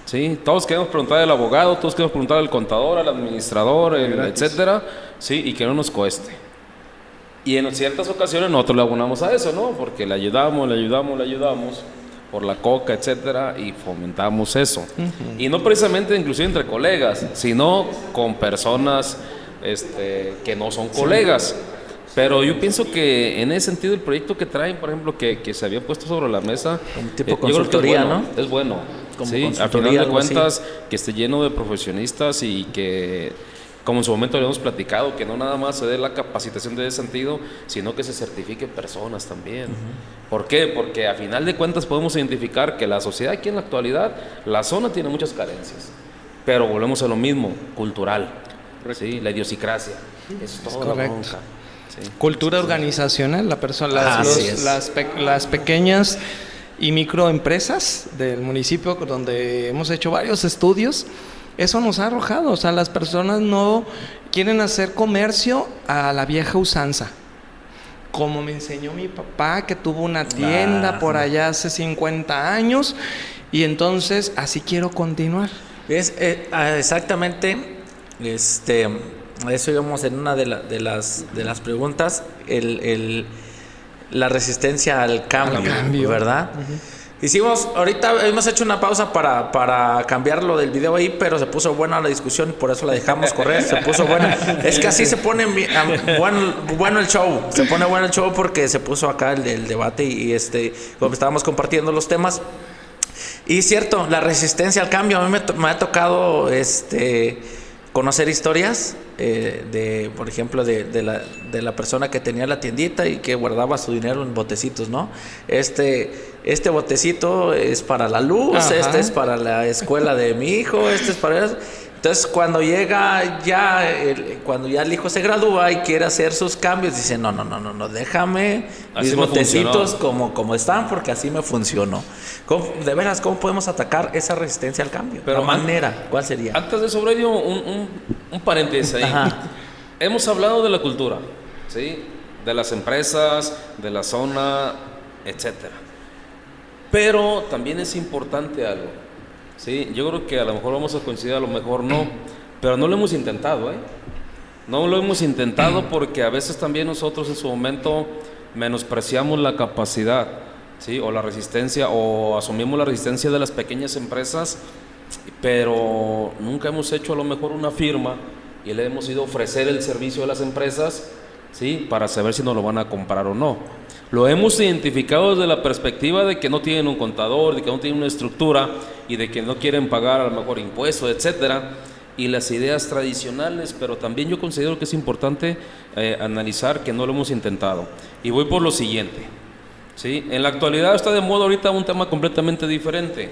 ¿sí? Todos queremos preguntar al abogado, todos queremos preguntar al contador, al administrador, etcétera, ¿sí? Y que no nos cueste. Y en ciertas ocasiones nosotros le abonamos a eso, ¿no? Porque le ayudamos por la coca, etcétera, y fomentamos eso. Y no precisamente inclusive entre colegas, sino con personas que no son colegas. Pero yo pienso que en ese sentido el proyecto que traen, por ejemplo, que se había puesto sobre la mesa, un tipo yo creo consultoría, que ¿no? Es bueno, Como sí, a consultoría, final de algo cuentas, que esté lleno de profesionistas y que, como en su momento habíamos platicado, que no nada más se dé la capacitación de ese sentido, sino que se certifique personas también. ¿Por qué? Porque a final de cuentas podemos identificar que la sociedad aquí en la actualidad, la zona tiene muchas carencias, pero volvemos a lo mismo, cultural, ¿sí? La idiosincrasia, es toda la bronca. Sí. Cultura organizacional, la persona, las pequeñas y microempresas del municipio donde hemos hecho varios estudios, eso nos ha arrojado, o sea, las personas no quieren hacer comercio a la vieja usanza. Como me enseñó mi papá, que tuvo una tienda por allá hace 50 años, y entonces así quiero continuar. ¿Ves? Exactamente, a eso íbamos en una de las preguntas, la resistencia al cambio, ¿verdad? Ahorita hemos hecho una pausa para cambiar lo del video ahí, pero se puso buena la discusión, por eso la dejamos correr, se puso buena. Es que así se pone bueno el show, se pone bueno el show porque se puso acá el debate y como estábamos compartiendo los temas. Y cierto, la resistencia al cambio, a mí me ha tocado conocer historias por ejemplo, de la persona que tenía la tiendita y que guardaba su dinero en botecitos, ¿no? Este botecito es para la luz, este es para la escuela de mi hijo, este es para eso. Entonces, cuando ya el hijo se gradúa y quiere hacer sus cambios, dice, no, déjame así mis botecitos como están, porque así me funcionó. De veras, ¿cómo podemos atacar esa resistencia al cambio? Pero la manera, ¿cuál sería? Antes de eso, Aurelio, un paréntesis ahí. Hemos hablado de la cultura, ¿sí? De las empresas, de la zona, etcétera. Pero también es importante algo, ¿sí? Yo creo que a lo mejor vamos a coincidir, a lo mejor no, pero no lo hemos intentado, ¿eh? No lo hemos intentado porque a veces también nosotros en su momento menospreciamos la capacidad, ¿sí? O la resistencia, o asumimos la resistencia de las pequeñas empresas, pero nunca hemos hecho a lo mejor una firma y le hemos ido a ofrecer el servicio a las empresas, ¿sí? Para saber si nos lo van a comprar o no. Lo hemos identificado desde la perspectiva de que no tienen un contador, de que no tienen una estructura y de que no quieren pagar a lo mejor impuestos, etcétera, y las ideas tradicionales, pero también yo considero que es importante analizar que no lo hemos intentado. Y voy por lo siguiente, ¿sí? En la actualidad está de moda ahorita un tema completamente diferente.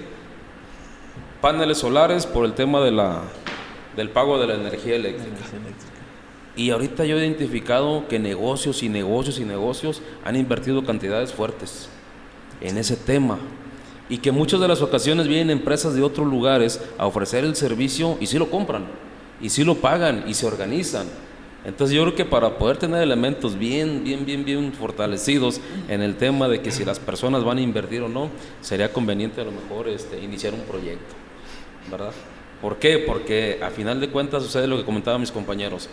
Paneles solares por el tema del pago de la energía eléctrica. Y ahorita yo he identificado que negocios han invertido cantidades fuertes en ese tema. Y que muchas de las ocasiones vienen empresas de otros lugares a ofrecer el servicio y sí lo compran, y sí lo pagan, y se organizan. Entonces yo creo que para poder tener elementos bien fortalecidos en el tema de que si las personas van a invertir o no, sería conveniente a lo mejor iniciar un proyecto, ¿verdad? ¿Por qué? Porque a final de cuentas sucede lo que comentaban mis compañeros.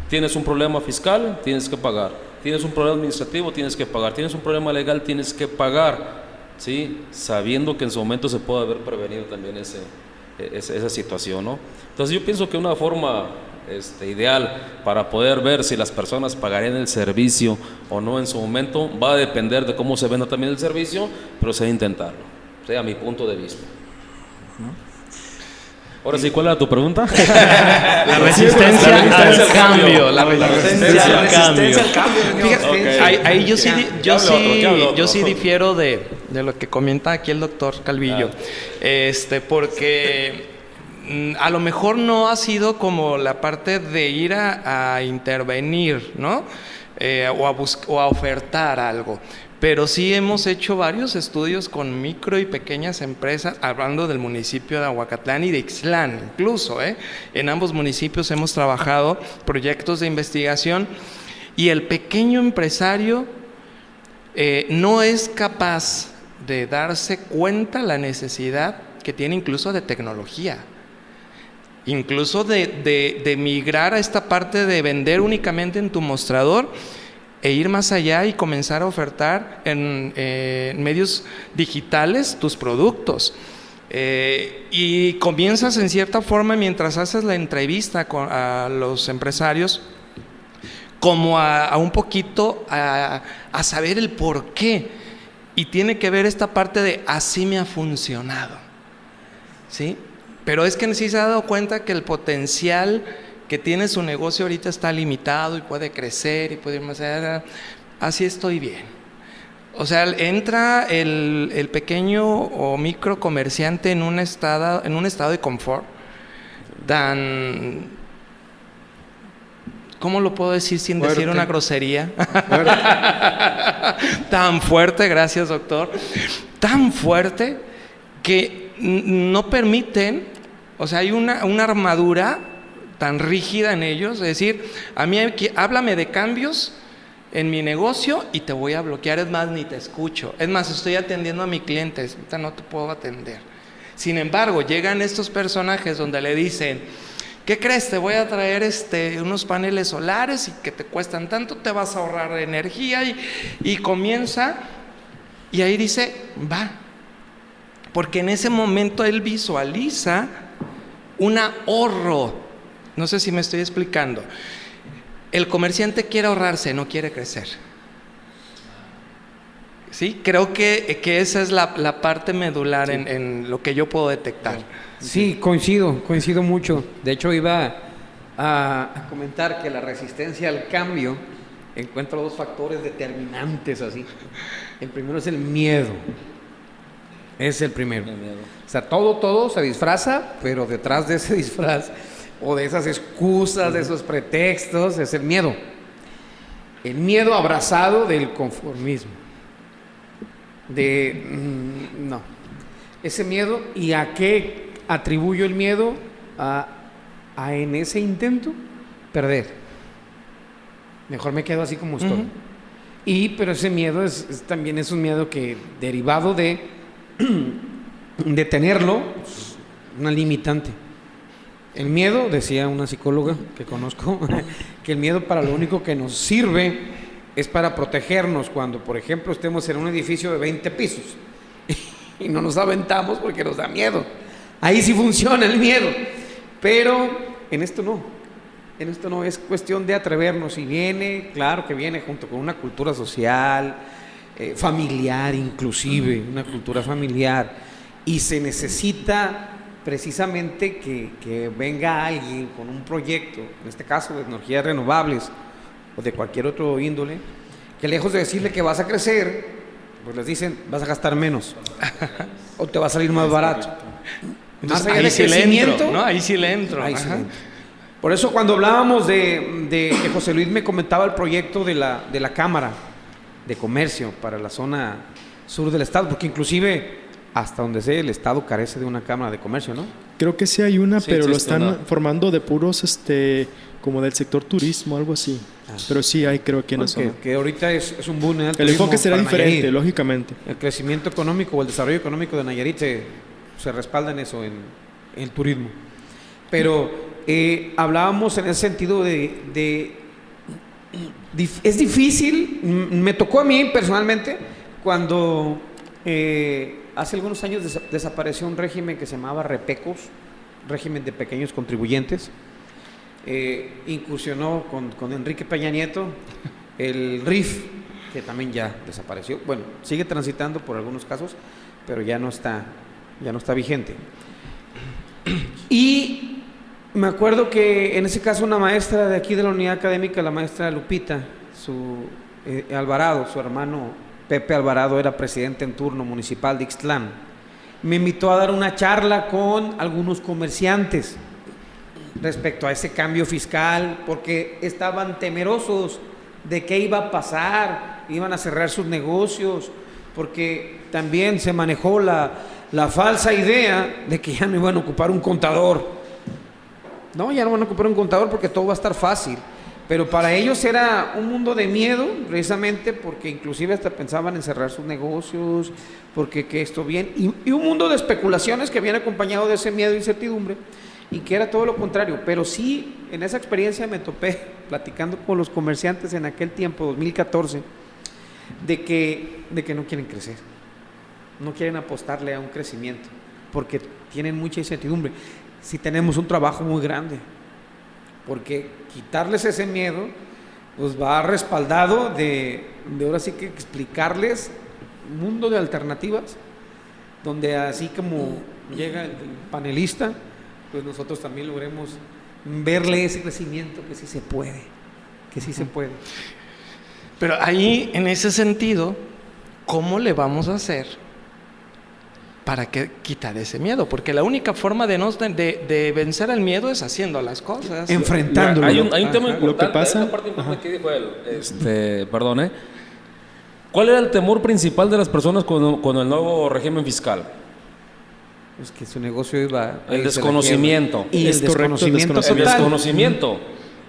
Tienes un problema fiscal, tienes que pagar. Tienes un problema administrativo, tienes que pagar. Tienes un problema legal, tienes que pagar, ¿sí? Sabiendo que en su momento se puede haber prevenido también esa situación, ¿no? Entonces yo pienso que una forma ideal para poder ver si las personas pagarían el servicio o no en su momento va a depender de cómo se venda también el servicio, pero se debe intentarlo, ¿sí? A mi punto de vista. Ahora sí, ¿cuál era tu pregunta? La resistencia al cambio. La resistencia al cambio. Fíjate, ahí yo sí difiero de lo que comenta aquí el doctor Calvillo. Porque a lo mejor no ha sido como la parte de ir a intervenir, ¿no? O a ofertar algo. Pero sí hemos hecho varios estudios con micro y pequeñas empresas, hablando del municipio de Ahuacatlán y de Ixtlán, incluso, En ambos municipios hemos trabajado proyectos de investigación y el pequeño empresario no es capaz de darse cuenta la necesidad que tiene incluso de tecnología. Incluso de migrar a esta parte de vender únicamente en tu mostrador e ir más allá y comenzar a ofertar en medios digitales tus productos. Y comienzas en cierta forma, mientras haces la entrevista a los empresarios, como a un poquito a saber el por qué. Y tiene que ver esta parte de así me ha funcionado, ¿sí? Pero es que sí se ha dado cuenta que el potencial que tiene su negocio ahorita está limitado y puede crecer y puede ir más allá. Así estoy bien. O sea, entra el pequeño o micro comerciante en un estado de confort tan, ¿cómo lo puedo decir sin fuerte. Decir una grosería? Tan fuerte, gracias doctor. Tan fuerte que no permiten, o sea, hay una armadura tan rígida en ellos, es decir, a mí háblame de cambios en mi negocio y te voy a bloquear, es más, ni te escucho, es más, estoy atendiendo a mi cliente, ahorita no te puedo atender. Sin embargo, llegan estos personajes donde le dicen, ¿qué crees? Te voy a traer unos paneles solares y que te cuestan tanto, te vas a ahorrar energía y comienza, y ahí dice, va, porque en ese momento él visualiza un ahorro. No sé si me estoy explicando. El comerciante quiere ahorrarse, no quiere crecer. ¿Sí? Creo que esa es la parte medular en lo que yo puedo detectar. Sí, coincido mucho. De hecho, iba a comentar que la resistencia al cambio encuentra dos factores determinantes así. El primero es el miedo. Es el primero. O sea, todo se disfraza, pero detrás de ese disfraz o de esas excusas, de esos pretextos, es el miedo. El miedo abrazado del conformismo. No. Ese miedo, ¿y a qué atribuyo el miedo? A en ese intento perder. Mejor me quedo así como estoy. Pero ese miedo también es un miedo que derivado de tenerlo, una limitante. El miedo, decía una psicóloga que conozco, que el miedo para lo único que nos sirve es para protegernos cuando, por ejemplo, estemos en un edificio de 20 pisos y no nos aventamos porque nos da miedo. Ahí sí funciona el miedo, pero en esto no, es cuestión de atrevernos, y viene, claro que viene junto con una cultura social, familiar inclusive, una cultura familiar, y se necesita precisamente que venga alguien con un proyecto, en este caso de energías renovables o de cualquier otro índole, que lejos de decirle que vas a crecer, pues les dicen vas a gastar menos o te va a salir más barato. Entonces, más allá de crecimiento, ¿no? Ahí sí le entro. Por eso cuando hablábamos de que José Luis me comentaba el proyecto de la Cámara de Comercio para la zona sur del estado, porque inclusive hasta donde sé el estado carece de una Cámara de Comercio, ¿no? Creo que sí hay una, sí, pero lo están formando de puros como del sector turismo, algo así. Pero sí hay, creo que en la zona. Que ahorita es un boom en el turismo. El enfoque será diferente, Nayarit, lógicamente. El crecimiento económico o el desarrollo económico de Nayarit se respalda en eso, en el turismo. Pero hablábamos en ese sentido es difícil, me tocó a mí personalmente cuando hace algunos años desapareció un régimen que se llamaba REPECOS, régimen de pequeños contribuyentes. Incursionó con Enrique Peña Nieto el RIF, que también ya desapareció. Bueno, sigue transitando por algunos casos, pero ya no está vigente. Y me acuerdo que en ese caso una maestra de aquí de la unidad académica, la maestra Lupita, Alvarado, su hermano Pepe Alvarado era presidente en turno municipal de Ixtlán, me invitó a dar una charla con algunos comerciantes respecto a ese cambio fiscal, porque estaban temerosos de qué iba a pasar, iban a cerrar sus negocios, porque también se manejó la falsa idea de que ya no iban a ocupar un contador. No, ya no van a ocupar un contador porque todo va a estar fácil. Pero para ellos era un mundo de miedo, precisamente porque inclusive hasta pensaban en cerrar sus negocios, porque que esto bien, y un mundo de especulaciones que viene acompañado de ese miedo e incertidumbre, y que era todo lo contrario. Pero sí, en esa experiencia me topé platicando con los comerciantes en aquel tiempo, 2014, de que no quieren crecer, no quieren apostarle a un crecimiento, porque tienen mucha incertidumbre. Si tenemos un trabajo muy grande, porque quitarles ese miedo, pues va respaldado de ahora sí que explicarles un mundo de alternativas, donde así como llega el panelista, pues nosotros también logremos verle ese crecimiento que sí se puede, Pero ahí, en ese sentido, ¿cómo le vamos a hacer para quitar ese miedo? Porque la única forma de vencer el miedo es haciendo las cosas. Enfrentándolo. Hay un tema importante. Lo que pasa... Hay una parte importante que dijo él. Perdón, ¿cuál era el temor principal de las personas con el nuevo régimen fiscal? Es que su negocio iba... El desconocimiento. Y el desconocimiento total. El desconocimiento.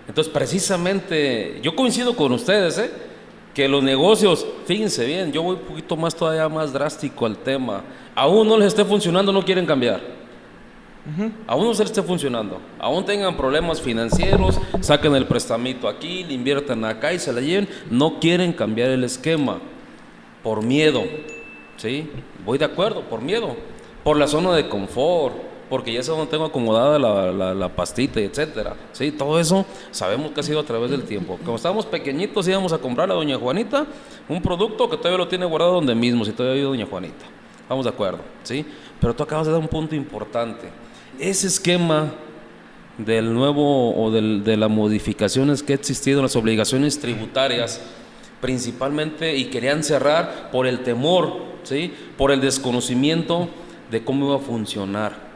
Entonces, precisamente, yo coincido con ustedes, que los negocios, fíjense bien, yo voy un poquito más todavía más drástico al tema. Aún no les esté funcionando, no quieren cambiar. Aún no se les esté funcionando. Aún tengan problemas financieros, saquen el prestamito aquí, le inviertan acá y se la lleven. No quieren cambiar el esquema por miedo. ¿Sí? Voy de acuerdo, por miedo. Por la zona de confort, porque ya sé dónde tengo acomodada la pastita, etcétera. Sí, todo eso sabemos que ha sido a través del tiempo. Cuando estábamos pequeñitos íbamos a comprarle a doña Juanita un producto que todavía lo tiene guardado donde mismo, si todavía vive doña Juanita. Estamos de acuerdo, ¿sí? Pero tú acabas de dar un punto importante. Ese esquema del nuevo o de las modificaciones que ha existido en las obligaciones tributarias, principalmente, y querían cerrar por el temor, ¿sí? Por el desconocimiento de cómo iba a funcionar.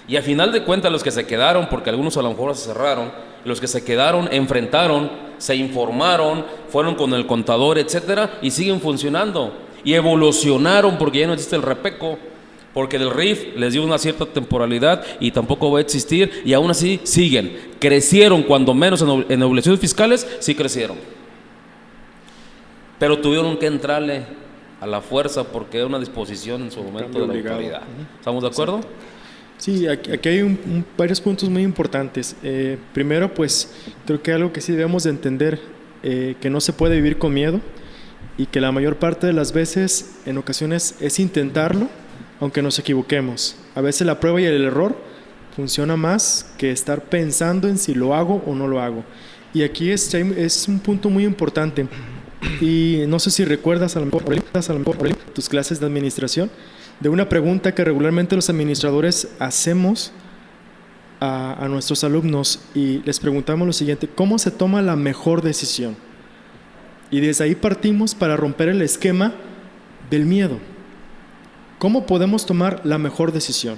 Y a final de cuentas los que se quedaron, porque algunos a lo mejor se cerraron, los que se quedaron enfrentaron, se informaron, fueron con el contador, etcétera, y siguen funcionando. Y evolucionaron porque ya no existe el repeco, porque el RIF les dio una cierta temporalidad y tampoco va a existir, y aún así siguen. Crecieron, cuando menos en obligaciones fiscales, sí crecieron. Pero tuvieron que entrarle a la fuerza porque era una disposición en su momento de la autoridad. ¿Estamos de acuerdo? Sí, aquí hay varios puntos muy importantes. Primero, pues, creo que algo que sí debemos de entender, que no se puede vivir con miedo y que la mayor parte de las veces, en ocasiones, es intentarlo, aunque nos equivoquemos. A veces la prueba y el error funciona más que estar pensando en si lo hago o no lo hago. Y aquí es un punto muy importante. Y no sé si recuerdas a lo mejor tus clases de administración, de una pregunta que regularmente los administradores hacemos a nuestros alumnos, y les preguntamos lo siguiente: ¿cómo se toma la mejor decisión? Y desde ahí partimos para romper el esquema del miedo. ¿Cómo podemos tomar la mejor decisión?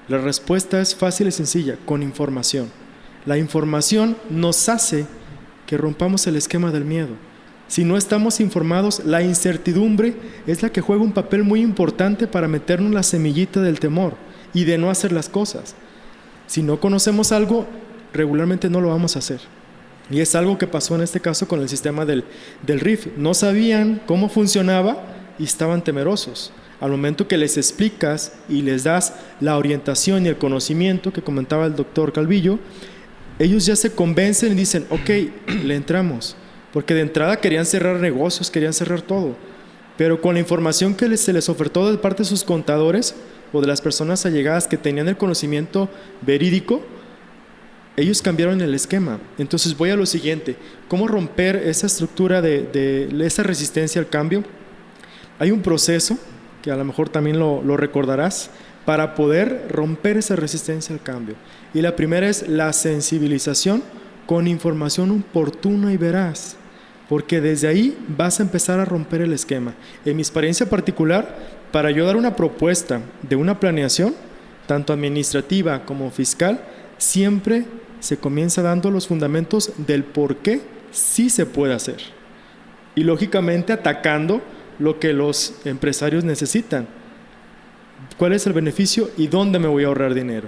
La respuesta es fácil y sencilla: con información. La información nos hace que rompamos el esquema del miedo. Si no estamos informados, la incertidumbre es la que juega un papel muy importante para meternos la semillita del temor y de no hacer las cosas. Si no conocemos algo, regularmente no lo vamos a hacer. Y es algo que pasó en este caso con el sistema del RIF. No sabían cómo funcionaba y estaban temerosos. Al momento que les explicas y les das la orientación y el conocimiento que comentaba el doctor Calvillo, ellos ya se convencen y dicen: ok, le entramos. Porque de entrada querían cerrar negocios, querían cerrar todo. Pero con la información que se les ofertó de parte de sus contadores o de las personas allegadas que tenían el conocimiento verídico, ellos cambiaron el esquema. Entonces voy a lo siguiente: ¿cómo romper esa estructura de esa resistencia al cambio? Hay un proceso que a lo mejor también lo recordarás para poder romper esa resistencia al cambio. Y la primera es la sensibilización con información oportuna y veraz. Porque desde ahí vas a empezar a romper el esquema. En mi experiencia particular, para yo dar una propuesta de una planeación, tanto administrativa como fiscal, siempre se comienza dando los fundamentos del por qué sí se puede hacer. Y lógicamente atacando lo que los empresarios necesitan. ¿Cuál es el beneficio y dónde me voy a ahorrar dinero?